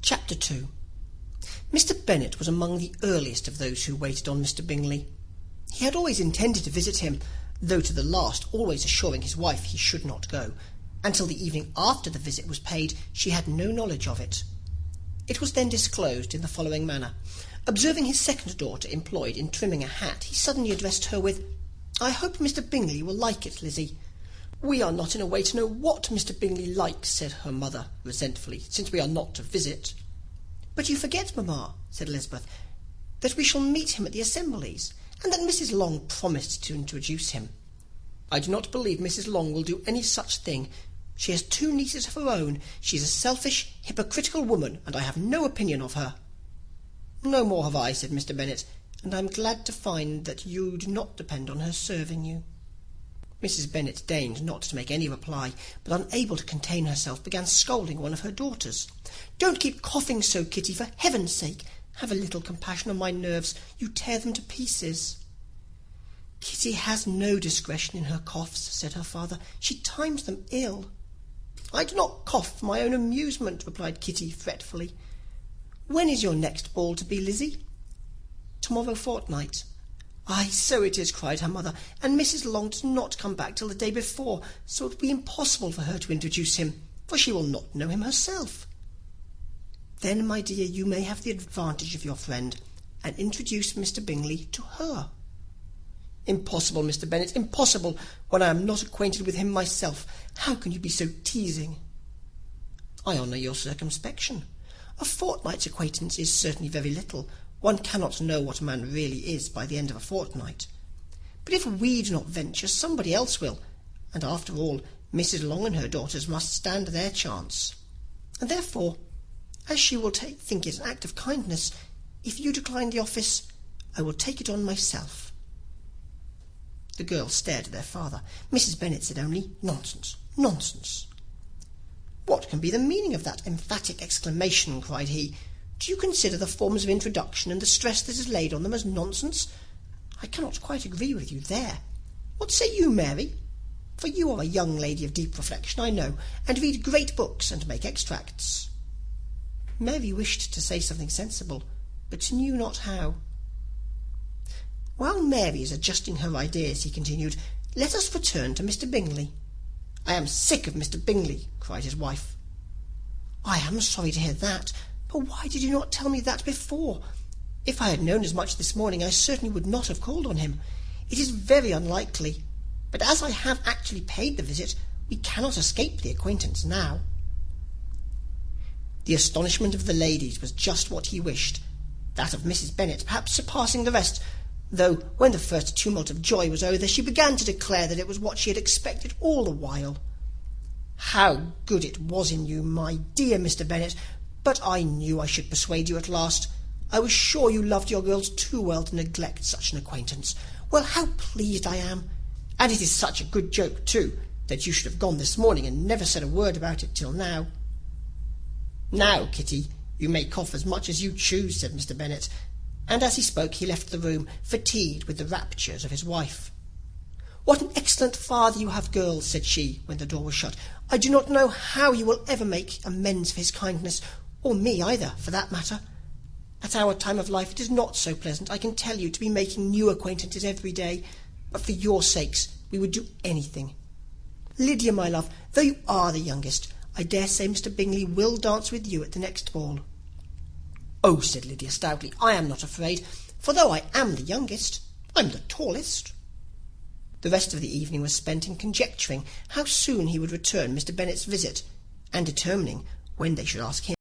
Chapter 2. Mr. Bennet was among the earliest of those who waited on Mr. Bingley. He had always intended to visit him, though to the last always assuring his wife he should not go. Until the evening after the visit was paid, she had no knowledge of it. It was then disclosed in the following manner. Observing his second daughter employed in trimming a hat, he suddenly addressed her with, "I hope Mr. Bingley will like it, Lizzie." "We are not in a way to know what Mr. Bingley likes," said her mother resentfully, "since we are not to visit." "But you forget, mamma," said Elizabeth, "that we shall meet him at the assemblies, and that Mrs. Long promised to introduce him." "I do not believe Mrs. Long will do any such thing. She has 2 nieces of her own. She is a selfish, hypocritical woman, and I have no opinion of her." "No more have I," said Mr. Bennet, "and I am glad to find that you do not depend on her serving you." Mrs. Bennet deigned not to make any reply, but unable to contain herself, began scolding one of her daughters. "Don't keep coughing so, Kitty, for heaven's sake. Have a little compassion on my nerves. You tear them to pieces." "Kitty has no discretion in her coughs," said her father. "She times them ill." "I do not cough for my own amusement," replied Kitty fretfully. "When is your next ball to be, Lizzie?" "Tomorrow fortnight." "Ay, so it is," cried her mother, "and Mrs. Long does not come back till the day before, so it will be impossible for her to introduce him, for she will not know him herself." "Then, my dear, you may have the advantage of your friend, and introduce Mr. Bingley to her." "Impossible, Mr. Bennet, impossible, when I am not acquainted with him myself. How can you be so teasing?" "I honour your circumspection. A fortnight's acquaintance is certainly very little. One cannot know what a man really is by the end of a fortnight. But if we do not venture, somebody else will, and after all, Mrs. Long and her daughters must stand their chance. And therefore, as she will think it an act of kindness, if you decline the office, I will take it on myself." The girls stared at their father. Mrs. Bennet said only, "Nonsense, nonsense." "What can be the meaning of that emphatic exclamation?" cried he. "Do you consider the forms of introduction and the stress that is laid on them as nonsense? I cannot quite agree with you there. What say you, Mary? For you are a young lady of deep reflection, I know, and read great books and make extracts." Mary wished to say something sensible, but knew not how. "While Mary is adjusting her ideas," he continued, "let us return to Mr. Bingley." "I am sick of Mr. Bingley," cried his wife. "I am sorry to hear that. But why did you not tell me that before? If I had known as much this morning, I certainly would not have called on him. It is very unlikely, but as I have actually paid the visit, we cannot escape the acquaintance now." The astonishment of the ladies was just what he wished, that of Mrs. Bennet perhaps surpassing the rest, though when the first tumult of joy was over, she began to declare that it was what she had expected all the while. "How good it was in you, my dear Mr. Bennet! But I knew I should persuade you at last. I was sure you loved your girls too well to neglect such an acquaintance. Well, how pleased I am! And it is such a good joke, too, that you should have gone this morning and never said a word about it till now." "Now, Kitty, you may cough as much as you choose," said Mr. Bennet, and as he spoke he left the room, fatigued with the raptures of his wife. "What an excellent father you have, girls," said she, when the door was shut. "I do not know how you will ever make amends for his kindness, or me either, for that matter. At our time of life it is not so pleasant, I can tell you, to be making new acquaintances every day, but for your sakes we would do anything. Lydia, my love, though you are the youngest, I dare say Mr. Bingley will dance with you at the next ball." "Oh," said Lydia stoutly, "I am not afraid, for though I am the youngest, I am the tallest." The rest of the evening was spent in conjecturing how soon he would return Mr. Bennet's visit, and determining when they should ask him.